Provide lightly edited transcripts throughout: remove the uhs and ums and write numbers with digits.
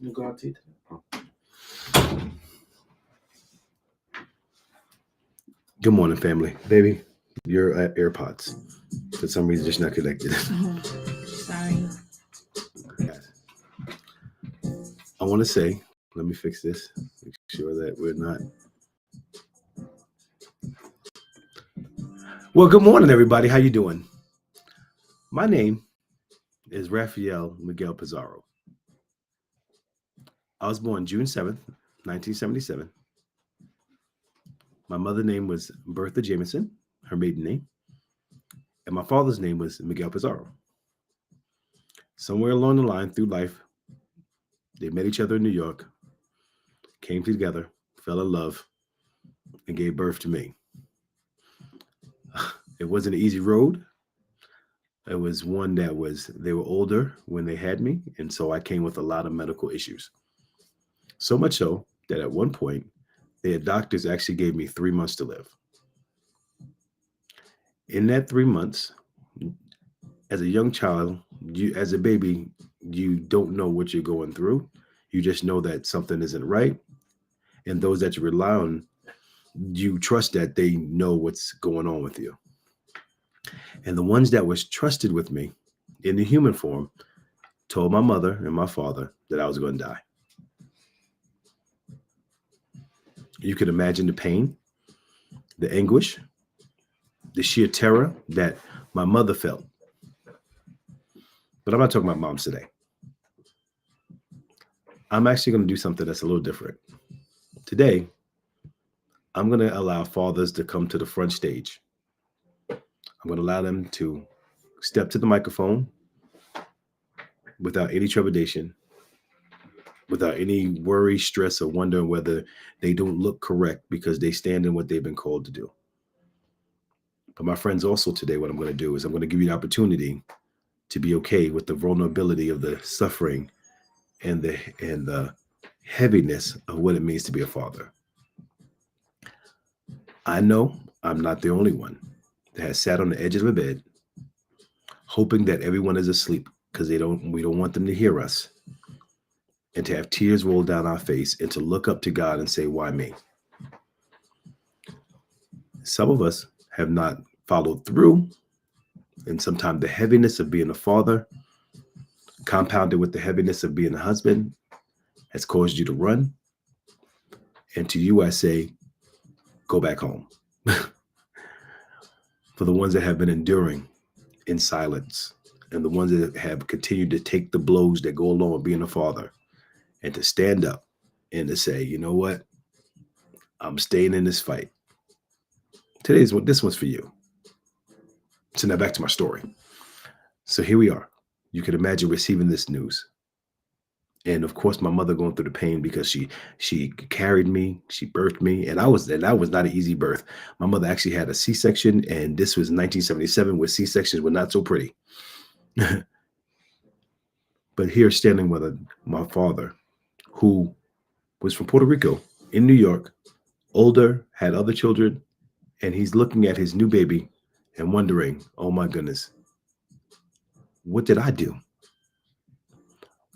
You go out to eat. Good morning, family. Baby, your AirPods for some reason just not connected. Sorry. I want to say, let me fix this. Make sure that we're not. Well, good morning, everybody. How you doing? My name is Rafael Miguel Pizarro. I was born June 7th, 1977. My mother's name was Bertha Jameson, her maiden name, and my father's name was Miguel Pizarro. Somewhere along the line through life, they met each other in New York, came together, fell in love, and gave birth to me. It wasn't an easy road. It was one that they were older when they had me, and so I came with a lot of medical issues. So much so that at one point, their doctors actually gave me 3 months to live. In that 3 months, as a young child, as a baby, you don't know what you're going through. You just know that something isn't right. And those that you rely on, you trust that they know what's going on with you. And the ones that was trusted with me in the human form told my mother and my father that I was going to die. You could imagine the pain, the anguish, the sheer terror that my mother felt. But I'm not talking about moms today. I'm actually going to do something that's a little different. Today, I'm going to allow fathers to come to the front stage. I'm going to allow them to step to the microphone without any trepidation, without any worry, stress, or wondering whether they don't look correct because they stand in what they've been called to do. But my friends, also today, what I'm going to do is I'm going to give you the opportunity to be okay with the vulnerability of the suffering and the heaviness of what it means to be a father. I know I'm not the only one that has sat on the edge of a bed, hoping that everyone is asleep because we don't want them to hear us, and to have tears roll down our face and to look up to God and say, why me? Some of us have not followed through, and sometimes the heaviness of being a father, compounded with the heaviness of being a husband, has caused you to run. And to you, I say, go back home. For the ones that have been enduring in silence, and the ones that have continued to take the blows that go along with being a father, and to stand up and to say, you know what? I'm staying in this fight. This one's for you. So now back to my story. So here we are. You can imagine receiving this news. And of course, my mother going through the pain because she carried me, she birthed me, and that was not an easy birth. My mother actually had a C-section, and this was 1977, where C-sections were not so pretty. But here, standing with my father, who was from Puerto Rico in New York, older, had other children, and he's looking at his new baby and wondering, oh my goodness, what did I do?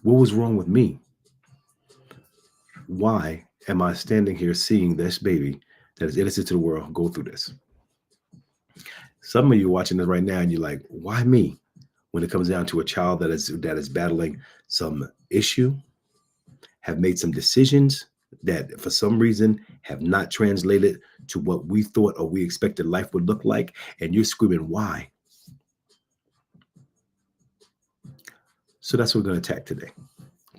What was wrong with me? Why am I standing here seeing this baby that is innocent to the world go through this? Some of you watching this right now, and you're like, why me? When it comes down to a child that is battling some issue, have made some decisions that for some reason have not translated to what we thought or we expected life would look like, and you're screaming, why? So that's what we're going to attack today.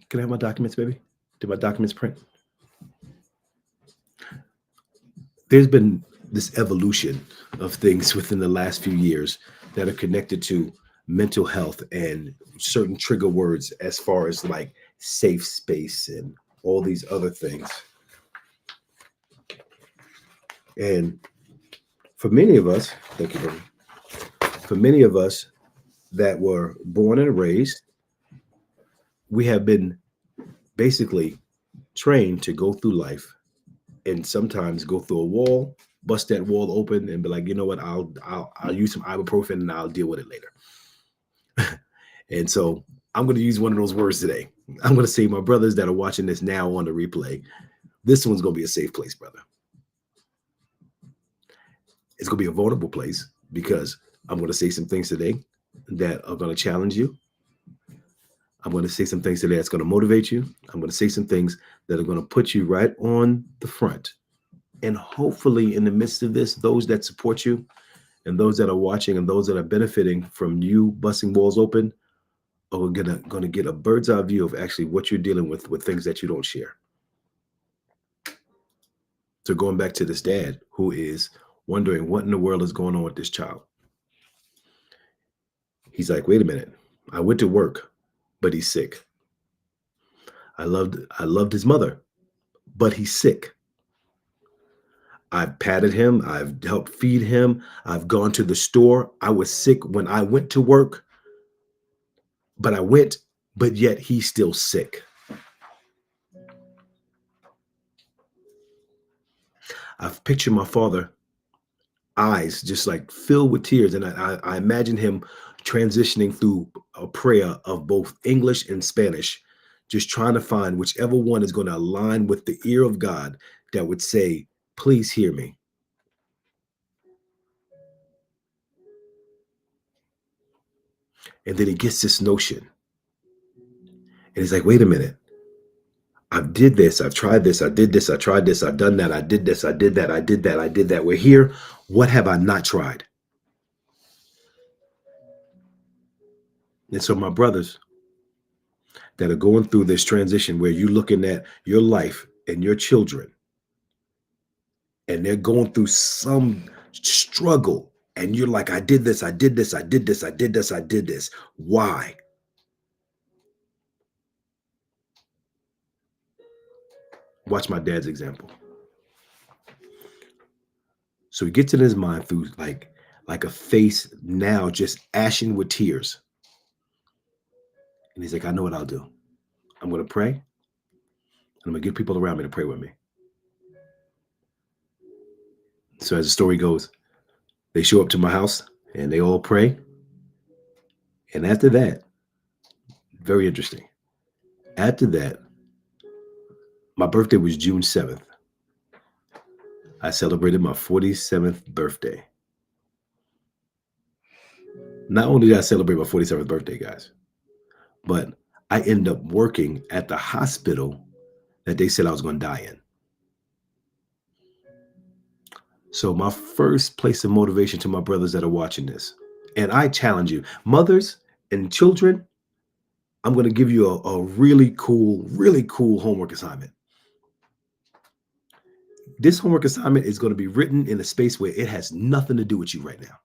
Can I have my documents, baby? Did my documents print? There's been this evolution of things within the last few years that are connected to mental health and certain trigger words as far as like safe space and all these other things. And for many of us, thank you, baby. For many of us that were born and raised, we have been basically trained to go through life and sometimes go through a wall, bust that wall open, and be like, you know what, I'll use some ibuprofen and I'll deal with it later. And so I'm going to use one of those words today. I'm going to say, my brothers that are watching this now on the replay, this one's going to be a safe place, brother. It's going to be a vulnerable place because I'm going to say some things today that are going to challenge you. I'm going to say some things today that's going to motivate you. I'm going to say some things that are going to put you right on the front. And hopefully in the midst of this, those that support you and those that are watching and those that are benefiting from you busting walls open are gonna get a bird's eye view of actually what you're dealing with things that you don't share. So going back to this dad who is wondering what in the world is going on with this child. He's like, wait a minute, I went to work, but he's sick. I loved his mother, but he's sick. I've patted him, I've helped feed him, I've gone to the store. I was sick when I went to work, but yet he's still sick. I've pictured my father eyes just like filled with tears. And I imagine him transitioning through a prayer of both English and Spanish, just trying to find whichever one is going to align with the ear of God that would say, please hear me. And then he gets this notion. And he's like, wait a minute. I did this. I've tried this. I did this. I tried this. I've done that. I did this. I did that. I did that. I did that. We're here. What have I not tried? And so my brothers that are going through this transition where you're looking at your life and your children and they're going through some struggle and you're like, I did this. I did this. I did this. I did this. I did this. Why? Watch my dad's example. So he gets in his mind through like a face now just ashen with tears. And he's like, I know what I'll do. I'm going to pray. And I'm going to get people around me to pray with me. So as the story goes, they show up to my house and they all pray. And after that, very interesting. After that, my birthday was June 7th. I celebrated my 47th birthday. Not only did I celebrate my 47th birthday, guys, but I ended up working at the hospital that they said I was going to die in. So my first place of motivation to my brothers that are watching this, and I challenge you, mothers and children, I'm going to give you a really cool homework assignment. This homework assignment is going to be written in a space where it has nothing to do with you right now.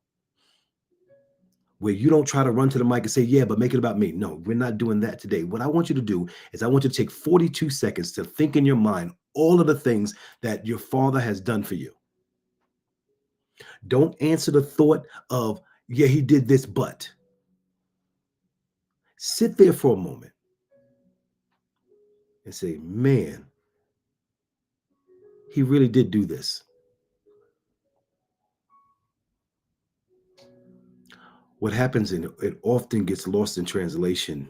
Where you don't try to run to the mic and say, yeah, but make it about me. No, we're not doing that today. What I want you to do is I want you to take 42 seconds to think in your mind all of the things that your father has done for you. Don't answer the thought of, yeah, he did this, but. Sit there for a moment and say, man, he really did do this. What happens, and it often gets lost in translation.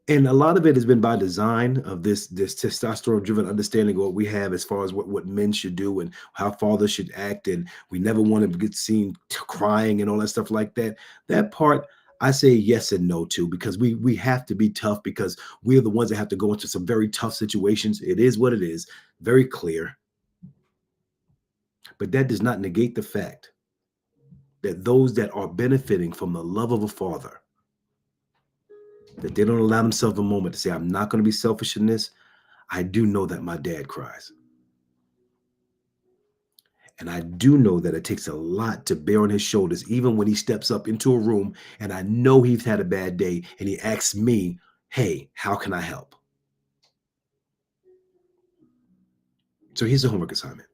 And a lot of it has been by design of this testosterone-driven understanding of what we have as far as what men should do and how fathers should act. And we never want to get seen crying and all that stuff like that. That part, I say yes and no to, because we have to be tough because we're the ones that have to go into some very tough situations. It is what it is, very clear. But that does not negate the fact that those that are benefiting from the love of a father, that they don't allow themselves a moment to say, I'm not going to be selfish in this. I do know that my dad cries. And I do know that it takes a lot to bear on his shoulders, even when he steps up into a room and I know he's had a bad day and he asks me, hey, how can I help? So here's the homework assignment.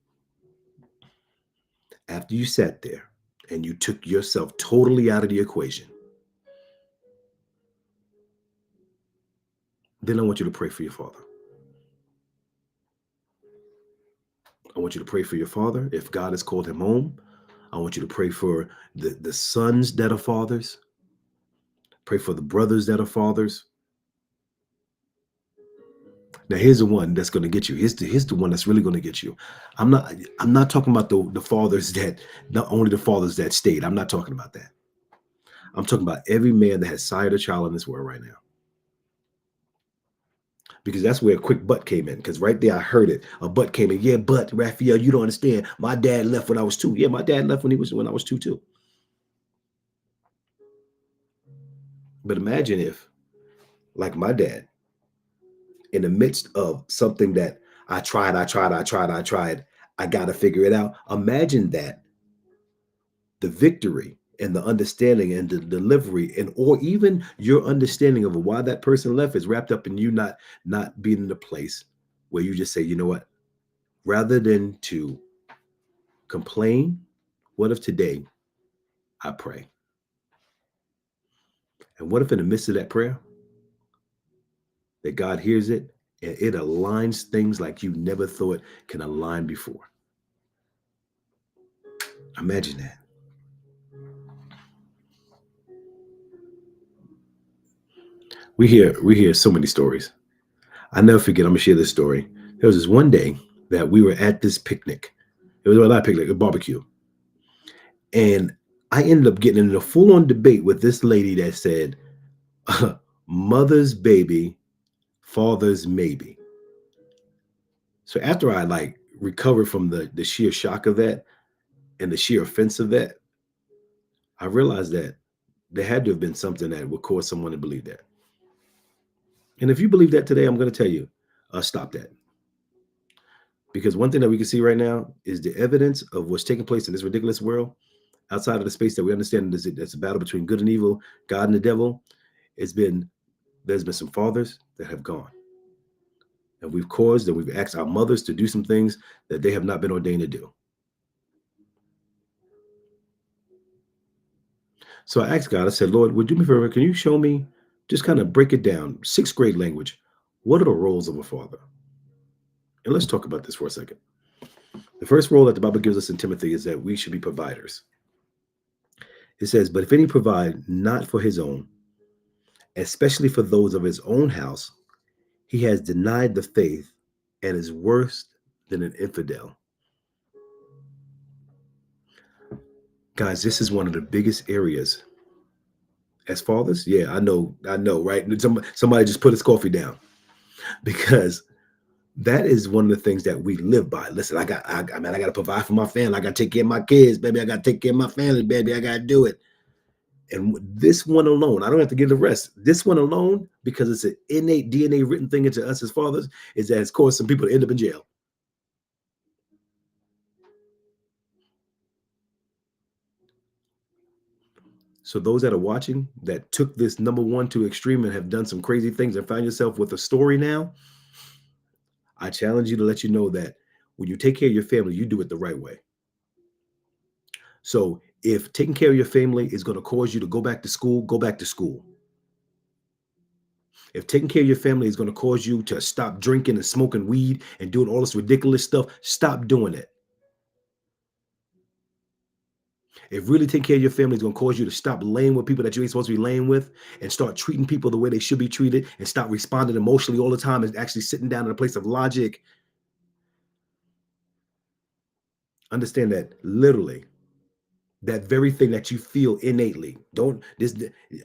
After you sat there and you took yourself totally out of the equation, then I want you to pray for your father. I want you to pray for your father. If God has called him home, I want you to pray for the sons that are fathers. Pray for the brothers that are fathers. Now here's the one that's going to get you. Here's the one that's really going to get you. I'm not talking about the fathers that, not only the fathers that stayed. I'm not talking about that. I'm talking about every man that has sired a child in this world right now. Because that's where a quick but came in. Because right there I heard it. A but came in. Yeah, but Raphael, you don't understand. My dad left when I was 2. Yeah, my dad left when I was 2 too. But imagine if, like my dad, in the midst of something that I tried, I got to figure it out. Imagine that the victory and the understanding and the delivery, and or even your understanding of why that person left is wrapped up in you not being in a place where you just say, you know what, rather than to complain, what if today I pray? And what if in the midst of that prayer that God hears it and it aligns things like you never thought can align before? Imagine that. We hear so many stories. I never forget. I'm gonna share this story. There was this one day that we were at this picnic. It was not a picnic, a barbecue, and I ended up getting in a full-on debate with this lady that said, "Mother's baby, father's maybe." So after I like recovered from the sheer shock of that and the sheer offense of that, I realized that there had to have been something that would cause someone to believe that. And if you believe that today, I'm going to tell you, stop that. Because one thing that we can see right now is the evidence of what's taking place in this ridiculous world outside of the space that we understand is it's a battle between good and evil, God and the devil. It's been There's been some fathers that have gone, and we've asked our mothers to do some things that they have not been ordained to do. So I asked God, I said, Lord, would you do me a favor? Can you show me, just kind of break it down, 6th grade language? What are the roles of a father? And let's talk about this for a second. The first role that the Bible gives us in Timothy is that we should be providers. It says, but if any provide not for his own, especially for those of his own house, he has denied the faith and is worse than an infidel. Guys, this is one of the biggest areas as fathers. Yeah, I know, right? Somebody just put his coffee down, because that is one of the things that we live by. Listen, I got to provide for my family. I got to take care of my kids, baby. I got to take care of my family, baby. I got to do it. And this one alone, I don't have to give the rest. This one alone, because it's an innate DNA written thing into us as fathers, is that it's caused some people to end up in jail. So those that are watching that took this number one to extreme and have done some crazy things and find yourself with a story now, I challenge you to let you know that when you take care of your family, you do it the right way. So if taking care of your family is going to cause you to go back to school, go back to school. If taking care of your family is going to cause you to stop drinking and smoking weed and doing all this ridiculous stuff, stop doing it. If really taking care of your family is going to cause you to stop laying with people that you ain't supposed to be laying with and start treating people the way they should be treated and stop responding emotionally all the time and actually sitting down in a place of logic, understand that literally that very thing that you feel innately. Don't this.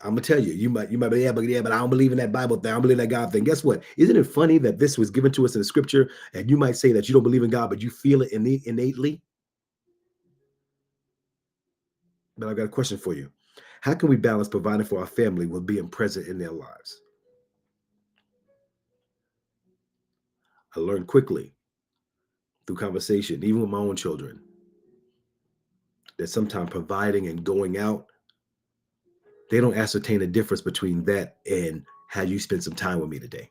I'm gonna tell you. You might be but I don't believe in that Bible thing. I don't believe in that God thing. Guess what? Isn't it funny that this was given to us in the Scripture, and you might say that you don't believe in God, but you feel it innately? But I got a question for you. How can we balance providing for our family with being present in their lives? I learned quickly through conversation, even with my own children, that sometimes providing and going out, they don't ascertain the difference between that and how you spend some time with me today.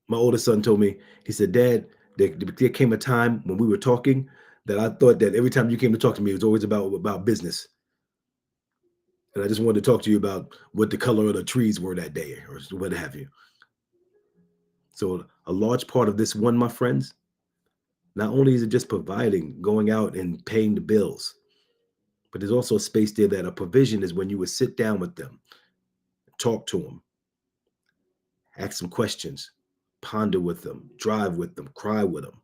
My oldest son told me, he said, Dad, there came a time when we were talking that I thought that every time you came to talk to me, it was always about business. And I just wanted to talk to you about what the color of the trees were that day or what have you. So a large part of this one, my friends, not only is it just providing, going out and paying the bills, But there's also a space there that a provision is when you would sit down with them, talk to them, ask some questions, ponder with them, drive with them, cry with them.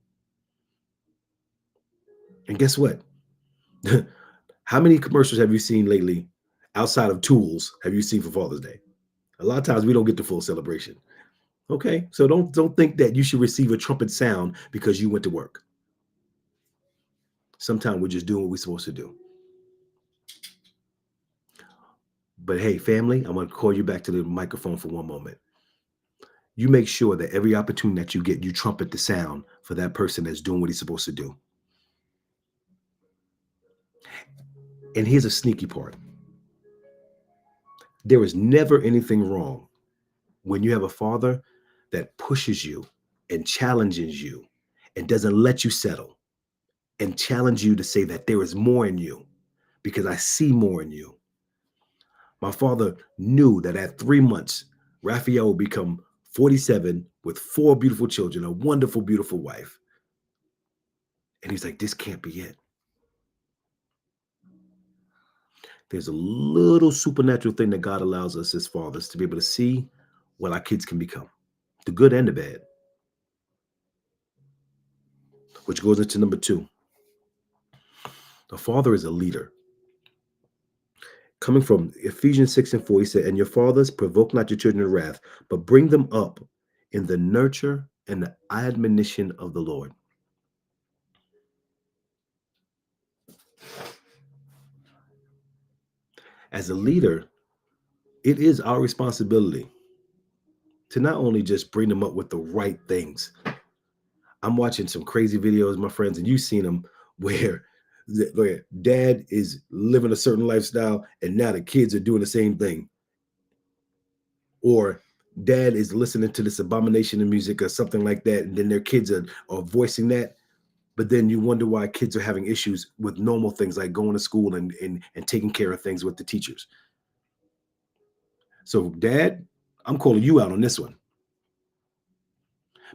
And guess what? How many commercials have you seen lately outside of tools have you seen for Father's Day? A lot of times we don't get the full celebration. Okay, so don't think that you should receive a trumpet sound because you went to work. Sometimes we're just doing what we're supposed to do. But hey, family, I'm going to call you back to the microphone for one moment. You make sure that every opportunity that you get, you trumpet the sound for that person that's doing what he's supposed to do. And here's a sneaky part. There is never anything wrong when you have a father that pushes you and challenges you and doesn't let you settle and challenge you to say that there is more in you because I see more in you. My father knew that at 3 months, Raphael would become 47 with 4 beautiful children, a wonderful, beautiful wife. And he's like, this can't be it. There's a little supernatural thing that God allows us as fathers to be able to see what our kids can become, the good and the bad. Which goes into number 2. The father is a leader. Coming from Ephesians 6:4, he said, and your fathers provoke not your children to wrath, but bring them up in the nurture and the admonition of the Lord. As a leader, it is our responsibility to not only just bring them up with the right things. I'm watching some crazy videos, my friends, and you've seen them where dad is living a certain lifestyle and now the kids are doing the same thing. Or dad is listening to this abomination of music or something like that, and then their kids are voicing that. But then you wonder why kids are having issues with normal things like going to school and taking care of things with the teachers. So, Dad, I'm calling you out on this one.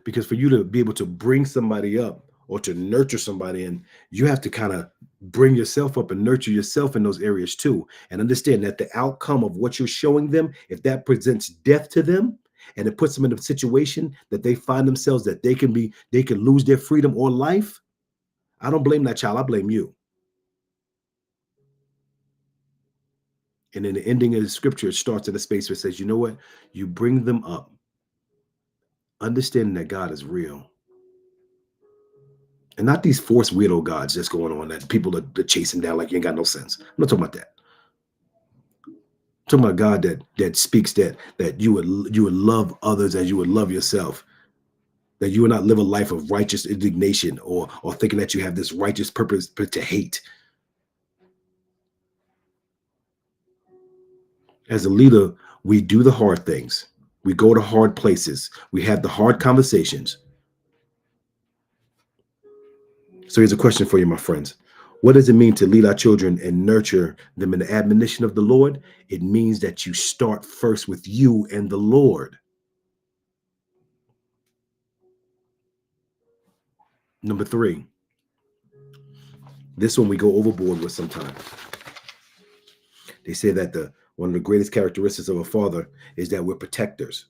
Because for you to be able to bring somebody up or to nurture somebody, and you have to kind of bring yourself up and nurture yourself in those areas too. And understand that the outcome of what you're showing them, if that presents death to them, and it puts them in a situation that they find themselves that they can lose their freedom or life, I don't blame that child. I blame you. And in the ending of the scripture, it starts in a space where it says, you know what? You bring them up, understanding that God is real. And not these forced weirdo gods that's going on that people are chasing down like you ain't got no sense. I'm not talking about that. I'm talking about God that speaks that you would love others as you would love yourself. That you would not live a life of righteous indignation or thinking that you have this righteous purpose to hate. As a leader, we do the hard things. We go to hard places. We have the hard conversations. So here's a question for you, my friends. What does it mean to lead our children and nurture them in the admonition of the Lord? It means that you start first with you and the Lord. Number 3, this one we go overboard with sometimes. They say that one of the greatest characteristics of a father is that we're protectors.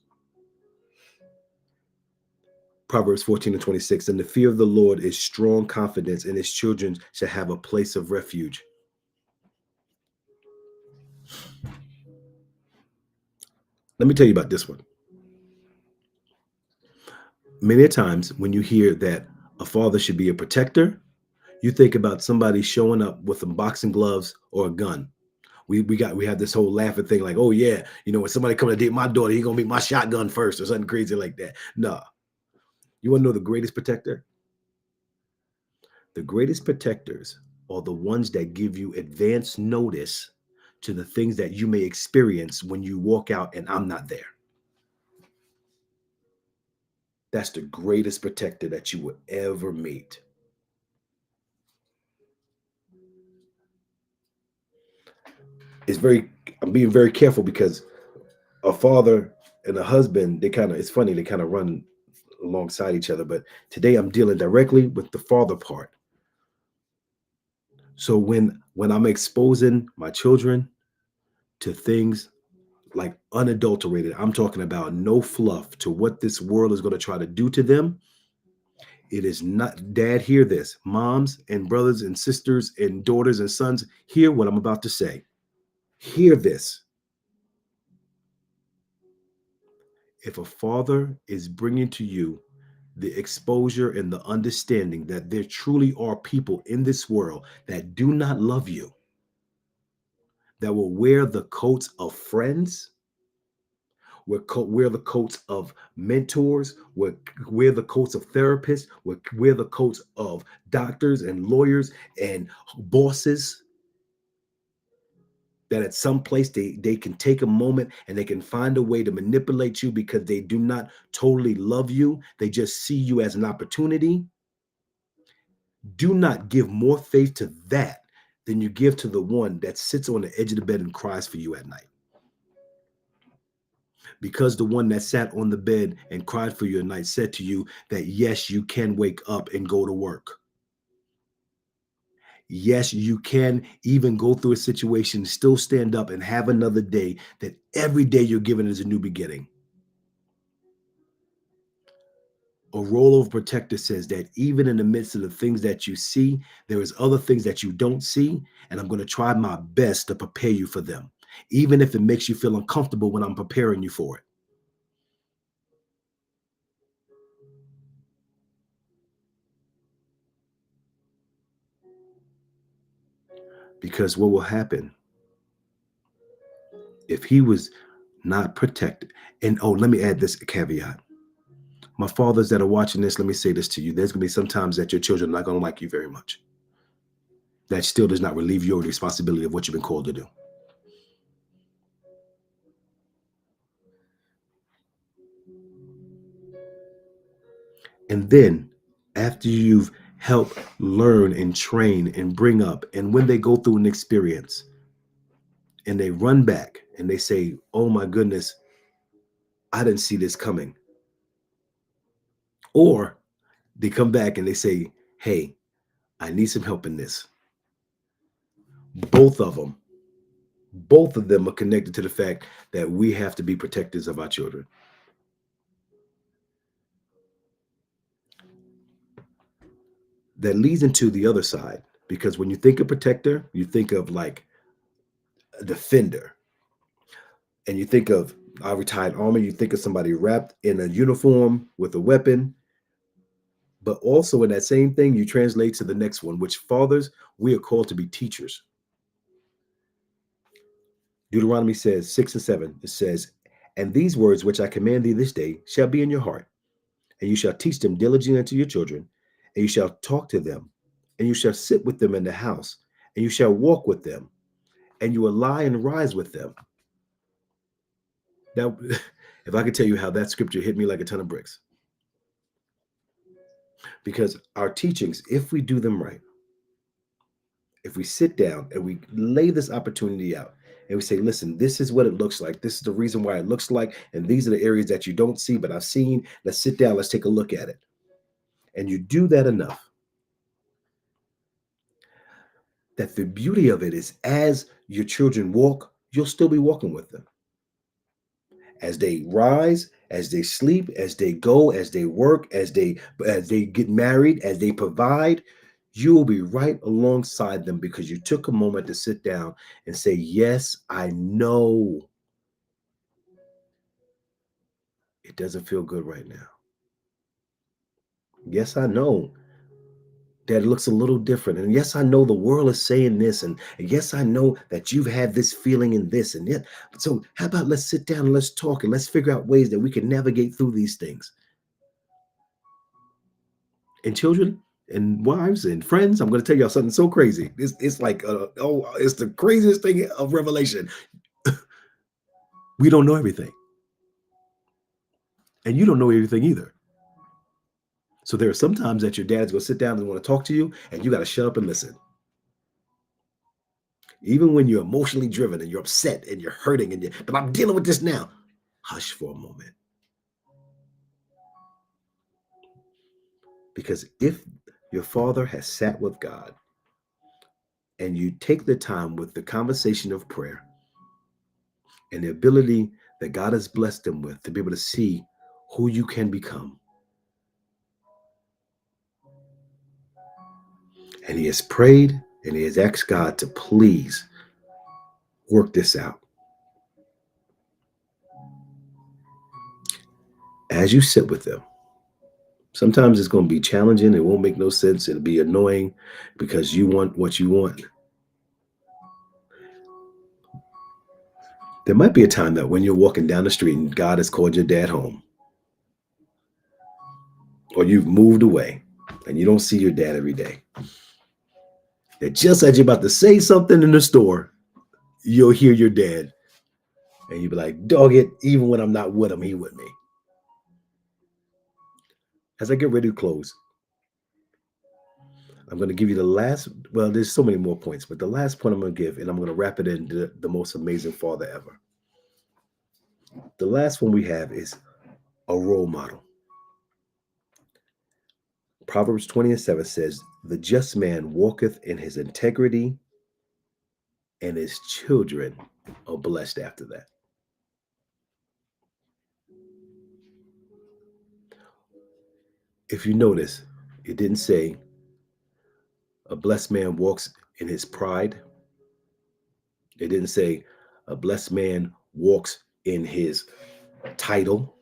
Proverbs 14:26, and the fear of the Lord is strong confidence, and his children shall have a place of refuge. Let me tell you about this one. Many times when you hear that a father should be a protector, you think about somebody showing up with some boxing gloves or a gun. We have this whole laughing thing like, oh yeah, when somebody come to date my daughter, he gonna meet my shotgun first or something crazy like that. No. You want to know the greatest protector? The greatest protectors are the ones that give you advance notice to the things that you may experience when you walk out and I'm not there. That's the greatest protector that you will ever meet. I'm being very careful because a father and a husband, it's funny, they kind of run alongside each other. But today I'm dealing directly with the father part. So when I'm exposing my children to things like unadulterated, I'm talking about no fluff to what this world is going to try to do to them. It is not, dad, hear this. Moms and brothers and sisters and daughters and sons, hear what I'm about to say. Hear this. If a father is bringing to you the exposure and the understanding that there truly are people in this world that do not love you, that will wear the coats of friends, wear the coats of mentors, wear the coats of therapists, wear the coats of doctors and lawyers and bosses, that at some place they can take a moment and they can find a way to manipulate you because they do not totally love you. They just see you as an opportunity. Do not give more faith to that than you give to the one that sits on the edge of the bed and cries for you at night. Because the one that sat on the bed and cried for you at night said to you that, yes, you can wake up and go to work. Yes, you can even go through a situation, still stand up and have another day, that every day you're given is a new beginning. A role of protector says that even in the midst of the things that you see, there is other things that you don't see, and I'm going to try my best to prepare you for them, even if it makes you feel uncomfortable when I'm preparing you for it. Because what will happen if he was not protected? And oh, let me add this caveat. My fathers that are watching this, let me say this to you. There's going to be some times that your children are not going to like you very much. That still does not relieve you of the responsibility of what you've been called to do. And then after you've helped learn and train and bring up, and when they go through an experience and they run back and they say, oh my goodness, I didn't see this coming. Or they come back and they say, hey, I need some help in this. Both of them, both of them are connected to the fact that we have to be protectors of our children. That leads into the other side, because when you think of protector, you think of like a defender, and you think of our retired army, you think of somebody wrapped in a uniform with a weapon. But also in that same thing, you translate to the next one, which fathers, we are called to be teachers. Deuteronomy says 6 and 7, it says, and these words which I command thee this day shall be in your heart, and you shall teach them diligently unto your children, and you shall talk to them, and you shall sit with them in the house, and you shall walk with them, and you will lie and rise with them. Now, if I could tell you how that scripture hit me like a ton of bricks, because our teachings, if we do them right, if we sit down and we lay this opportunity out and we say, listen, this is what it looks like. This is the reason why it looks like. And these are the areas that you don't see, but I've seen. Let's sit down. Let's take a look at it. And you do that enough, that the beauty of it is as your children walk, you'll still be walking with them. As they rise, as they sleep, as they go, as they work, as they get married, as they provide, you will be right alongside them because you took a moment to sit down and say, yes, I know it doesn't feel good right now. Yes, I know that it looks a little different. And yes, I know the world is saying this. And yes, I know that you've had this feeling in this. And yet, so how about let's sit down and let's talk and let's figure out ways that we can navigate through these things. And children and wives and friends, I'm going to tell y'all something so crazy. It's like, it's the craziest thing of revelation. We don't know everything. And you don't know everything either. So there are some times that your dad's going to sit down and want to talk to you, and you got to shut up and listen. Even when you're emotionally driven and you're upset and you're hurting but I'm dealing with this now. Hush for a moment. Because if your father has sat with God and you take the time with the conversation of prayer and the ability that God has blessed them with to be able to see who you can become. And he has prayed and he has asked God to please work this out. As you sit with them, sometimes it's going to be challenging. It won't make no sense. It'll be annoying because you want what you want. There might be a time that when you're walking down the street and God has called your dad home, or you've moved away and you don't see your dad every day, that just as you're about to say something in the store, you'll hear your dad and you'll be like, dog it, even when I'm not with him, he with me. As I get ready to close, I'm going to give you the last, well, there's so many more points, but the last point I'm going to give, and I'm going to wrap it into the most amazing father ever. The last one we have is a role model. Proverbs 20:7 says, the just man walketh in his integrity, and his children are blessed after that. If you notice, it didn't say a blessed man walks in his pride. It didn't say a blessed man walks in his title.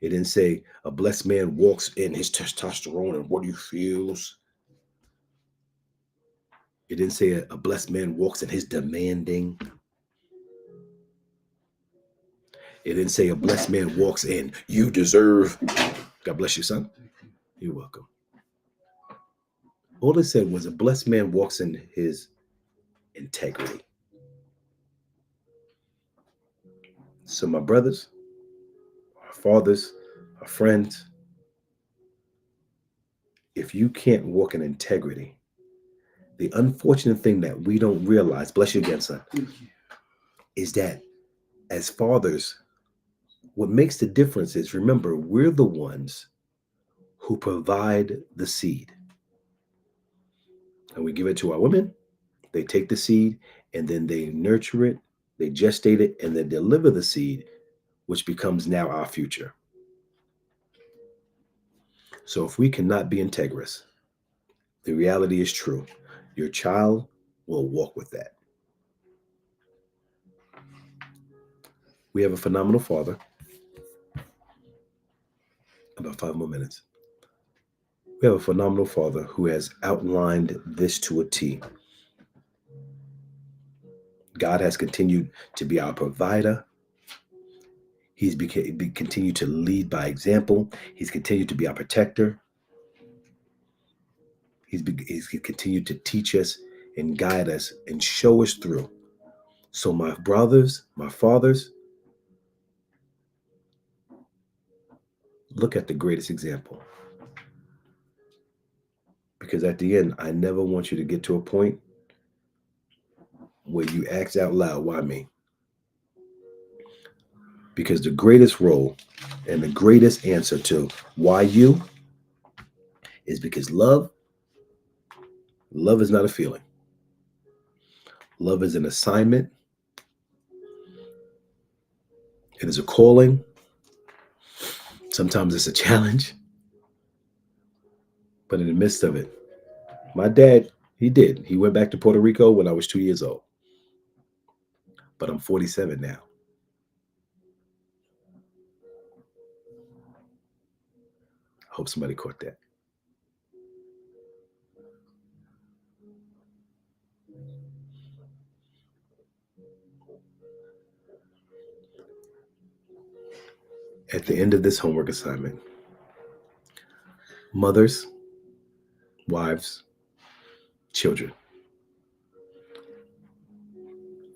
It didn't say a blessed man walks in his testosterone and what he feels. It didn't say a blessed man walks in his demanding. It didn't say a blessed man walks in, you deserve. God bless you, son. You're welcome. All it said was a blessed man walks in his integrity. So my brothers, our fathers, our friends, if you can't walk in integrity, the unfortunate thing that we don't realize, bless you again, son, is that as fathers, what makes the difference is, remember, we're the ones who provide the seed. And we give it to our women. They take the seed and then they nurture it, they gestate it, and then deliver the seed, which becomes now our future. So if we cannot be integrous, the reality is true. Your child will walk with that. We have a phenomenal father. About 5 more minutes. We have a phenomenal father who has outlined this to a T. God has continued to be our provider. He's continued to lead by example. He's continued to be our protector. He's continued to teach us and guide us and show us through. So my brothers, my fathers, look at the greatest example. Because at the end, I never want you to get to a point where you ask out loud, why me? Because the greatest role and the greatest answer to why you is because love is not a feeling. Love is an assignment. It is a calling. Sometimes it's a challenge. But in the midst of it, my dad, he went back to Puerto Rico when I was 2 years old. But I'm 47 now. I hope somebody caught that. At the end of this homework assignment, mothers, wives, children,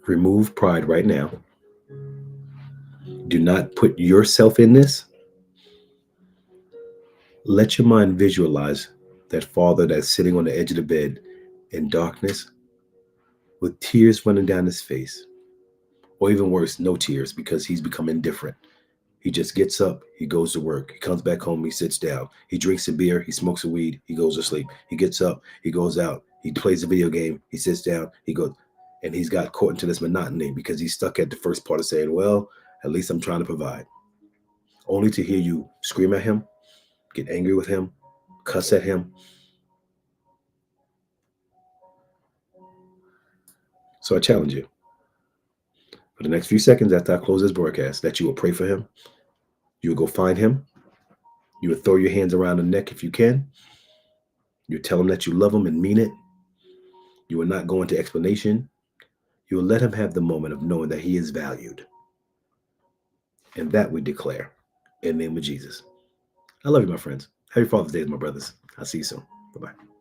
remove pride right now. Do not put yourself in this. Let your mind visualize that father that's sitting on the edge of the bed in darkness with tears running down his face, or even worse, no tears because he's become indifferent. He just gets up, he goes to work, he comes back home, he sits down, he drinks a beer, he smokes a weed, he goes to sleep. He gets up, he goes out, He plays a video game. He sits down. He goes, and he's got caught into this monotony because he's stuck at the first part of saying, well, at least I'm trying to provide. Only to hear you scream at him, get angry with him, cuss at him. So I challenge you for the next few seconds after I close this broadcast that you will pray for him. You will go find him. You will throw your hands around the neck if you can. You tell him that you love him and mean it. You will not go into explanation. You will let him have the moment of knowing that he is valued. And that we declare in the name of Jesus. I love you, my friends. Happy Father's Day, my brothers. I'll see you soon. Bye-bye.